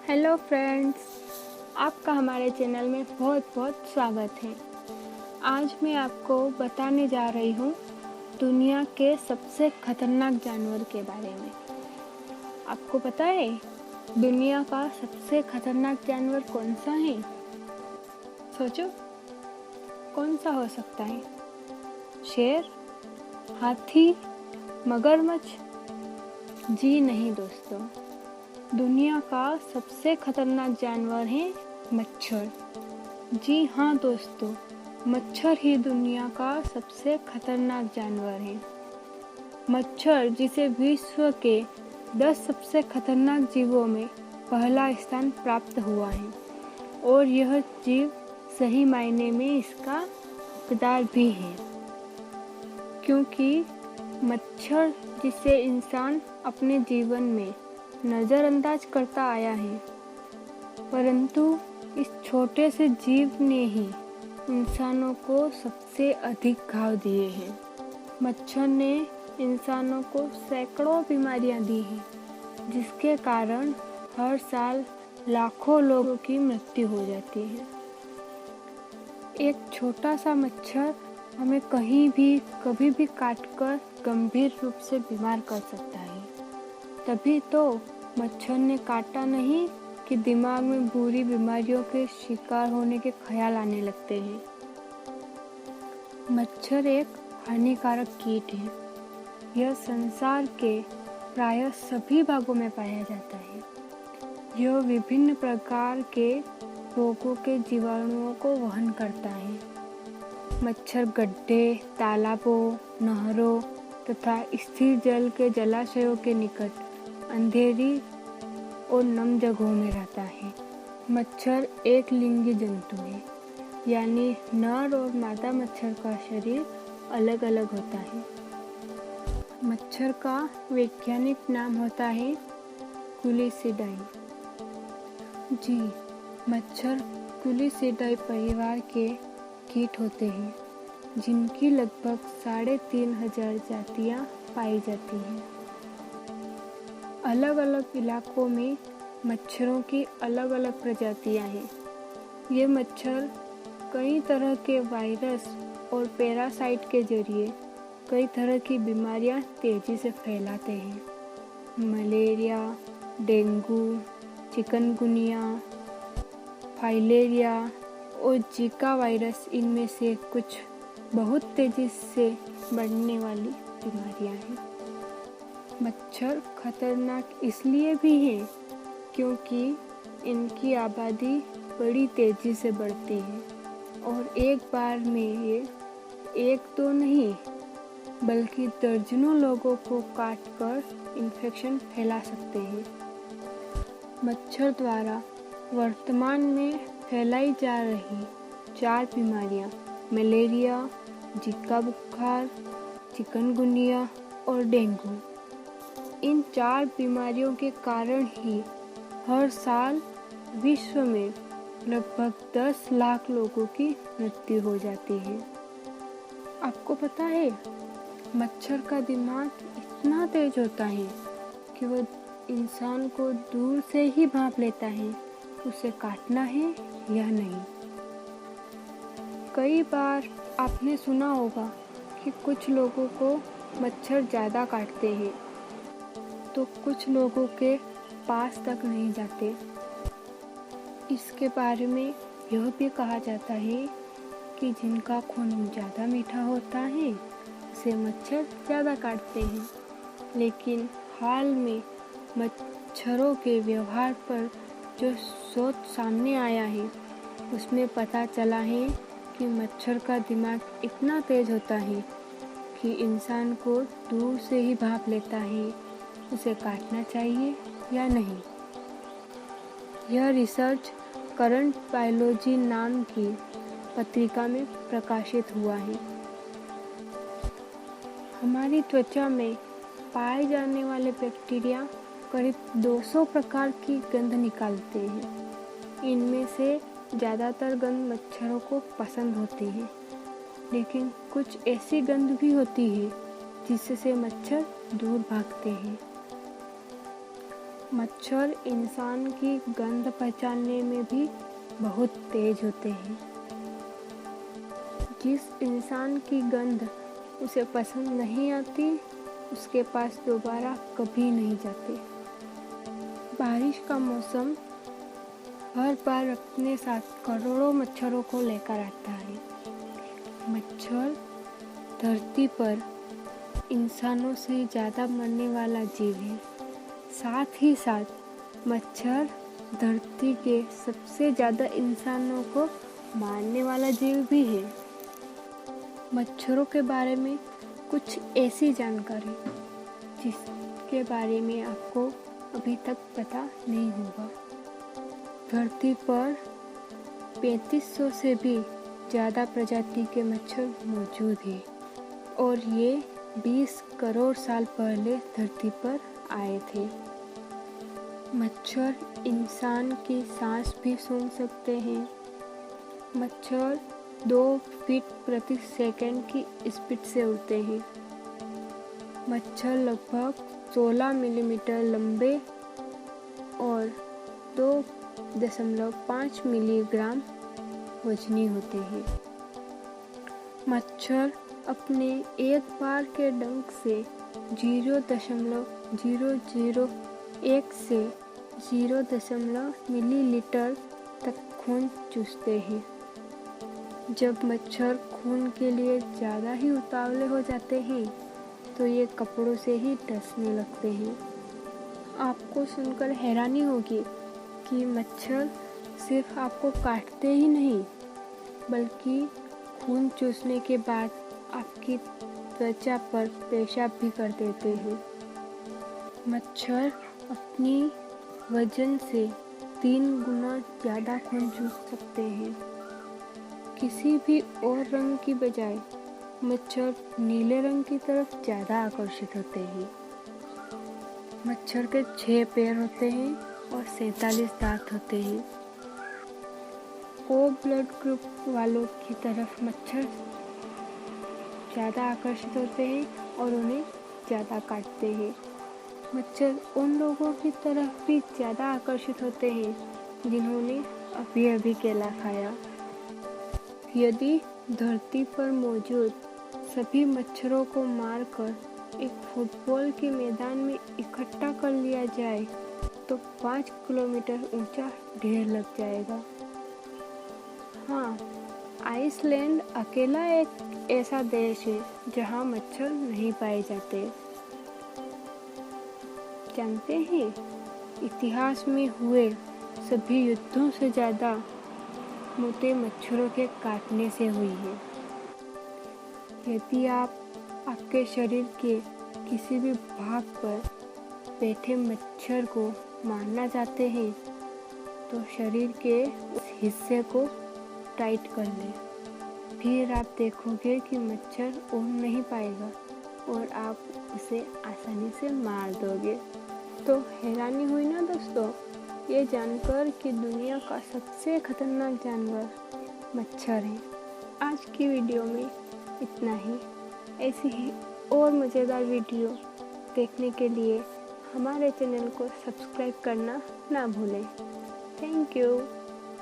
Hello friends, आपका हमारे channel में बहुत बहुत स्वागत है। आज मैं आपको बताने जा रही हूँ दुनिया के सबसे खतरनाक जानवर के बारे में। आपको पता है दुनिया का सबसे खतरनाक जानवर कौन सा है? सोचो, कौन सा हो सकता है? शेर, हाथी, मगरमच्छ? जी नहीं दोस्तों, दुनिया का सबसे खतरनाक जानवर है मच्छर। जी हाँ दोस्तों, मच्छर ही दुनिया का सबसे खतरनाक जानवर है। मच्छर, जिसे विश्व के 10 सबसे खतरनाक जीवों में पहला स्थान प्राप्त हुआ है, और यह जीव सही मायने में इसका हकदार भी है, क्योंकि मच्छर, जिसे इंसान अपने जीवन में नज़रअंदाज करता आया है, परंतु इस छोटे से जीव ने ही इंसानों को सबसे अधिक घाव दिए हैं। मच्छर ने इंसानों को सैकड़ों बीमारियां दी हैं, जिसके कारण हर साल लाखों लोगों की मृत्यु हो जाती है। एक छोटा सा मच्छर हमें कहीं भी कभी भी काटकर गंभीर रूप से बीमार कर सकता है। तभी तो मच्छर ने काटा नहीं कि दिमाग में बुरी बीमारियों के शिकार होने के ख्याल आने लगते हैं। मच्छर एक हानिकारक कीट है। यह संसार के प्रायः सभी भागों में पाया जाता है। यह विभिन्न प्रकार के रोगों के जीवाणुओं को वहन करता है। मच्छर गड्ढे, तालाबों, नहरों तथा स्थिर जल के जलाशयों के निकट अंधेरी और नम जगहों में रहता है। मच्छर एक लिंगी जंतु है, यानी नर और मादा मच्छर का शरीर अलग अलग होता है। मच्छर का वैज्ञानिक नाम होता है कुलिसिडाई। जी, मच्छर कुलिसिडाई परिवार के कीट होते हैं, जिनकी लगभग 3500 जातियां पाई जाती हैं। अलग अलग इलाकों में मच्छरों की अलग अलग प्रजातियां हैं। ये मच्छर कई तरह के वायरस और पैरासाइट के जरिए कई तरह की बीमारियां तेजी से फैलाते हैं। मलेरिया, डेंगू, चिकनगुनिया, फाइलेरिया और जीका वायरस इनमें से कुछ बहुत तेजी से बढ़ने वाली बीमारियां हैं। मच्छर खतरनाक इसलिए भी हैं क्योंकि इनकी आबादी बड़ी तेजी से बढ़ती है, और एक बार में ये एक तो नहीं बल्कि दर्जनों लोगों को काटकर इन्फेक्शन फैला सकते हैं। मच्छर द्वारा वर्तमान में फैलाई जा रही 4 बीमारियां मलेरिया, जीका बुखार, चिकनगुनिया और डेंगू, इन 4 बीमारियों के कारण ही हर साल विश्व में लगभग 10 लाख लोगों की मृत्यु हो जाती है। आपको पता है, मच्छर का दिमाग इतना तेज होता है कि वह इंसान को दूर से ही भांप लेता है उसे काटना है या नहीं। कई बार आपने सुना होगा कि कुछ लोगों को मच्छर ज़्यादा काटते हैं तो कुछ लोगों के पास तक नहीं जाते। इसके बारे में यह भी कहा जाता है कि जिनका खून ज़्यादा मीठा होता है उसे मच्छर ज़्यादा काटते हैं। लेकिन हाल में मच्छरों के व्यवहार पर जो शोध सामने आया है, उसमें पता चला है कि मच्छर का दिमाग इतना तेज होता है कि इंसान को दूर से ही भांप लेता है उसे काटना चाहिए या नहीं। यह रिसर्च करंट बायोलॉजी नाम की पत्रिका में प्रकाशित हुआ है। हमारी त्वचा में पाए जाने वाले बैक्टीरिया करीब 200 प्रकार की गंध निकालते हैं। इनमें से ज़्यादातर गंध मच्छरों को पसंद होती है, लेकिन कुछ ऐसी गंध भी होती है जिससे मच्छर दूर भागते हैं। मच्छर इंसान की गंध पहचानने में भी बहुत तेज होते हैं। जिस इंसान की गंध उसे पसंद नहीं आती, उसके पास दोबारा कभी नहीं जाते। बारिश का मौसम हर बार अपने साथ करोड़ों मच्छरों को लेकर आता है। मच्छर धरती पर इंसानों से ज़्यादा मरने वाला जीव है। साथ ही साथ मच्छर धरती के सबसे ज़्यादा इंसानों को मारने वाला जीव भी है। मच्छरों के बारे में कुछ ऐसी जानकारी जिसके बारे में आपको अभी तक पता नहीं होगा। धरती पर 3500 से भी ज़्यादा प्रजाति के मच्छर मौजूद हैं और ये 20 करोड़ साल पहले धरती पर आए थे। मच्छर इंसान की सांस भी सूंघ सकते हैं। मच्छर 2 फीट प्रति सेकंड की स्पीड से उड़ते हैं। मच्छर लगभग 16 मिलीमीटर लंबे और 2.5 मिलीग्राम वजनी होते हैं। मच्छर अपने एक बार के डंक से 0.001 से 0 मिलीलीटर तक खून चूसते हैं। जब मच्छर खून के लिए ज़्यादा ही उतावले हो जाते हैं तो ये कपड़ों से ही डसने लगते हैं। आपको सुनकर हैरानी होगी कि मच्छर सिर्फ आपको काटते ही नहीं बल्कि खून चूसने के बाद आपकी त्वचा पर पेशाब भी कर देते हैं। मच्छर अपनी वजन से 3 गुना ज़्यादा खून चूस सकते हैं। किसी भी और रंग की बजाय मच्छर नीले रंग की तरफ ज़्यादा आकर्षित होते हैं। मच्छर के 6 पैर होते हैं और 47 दांत होते हैं। ओ ब्लड ग्रुप वालों की तरफ मच्छर ज़्यादा आकर्षित होते हैं और उन्हें ज़्यादा काटते हैं। मच्छर उन लोगों की तरफ भी ज़्यादा आकर्षित होते हैं जिन्होंने अभी अभी केला खाया। यदि धरती पर मौजूद सभी मच्छरों को मारकर एक फुटबॉल के मैदान में इकट्ठा कर लिया जाए तो 5 किलोमीटर ऊंचा ढेर लग जाएगा। हाँ, आइसलैंड अकेला एक ऐसा देश है जहाँ मच्छर नहीं पाए जाते। जानते हैं, इतिहास में हुए सभी युद्धों से ज़्यादा मौतें मच्छरों के काटने से हुई है। यदि आप आपके शरीर के किसी भी भाग पर बैठे मच्छर को मारना चाहते हैं तो शरीर के उस हिस्से को टाइट कर लें। फिर आप देखोगे कि मच्छर उड़ नहीं पाएगा और आप उसे आसानी से मार दोगे। तो हैरानी हुई ना दोस्तों, ये जानकर कि दुनिया का सबसे खतरनाक जानवर मच्छर है। आज की वीडियो में इतना ही। ऐसी ही और मज़ेदार वीडियो देखने के लिए हमारे चैनल को सब्सक्राइब करना ना भूलें। Thank you.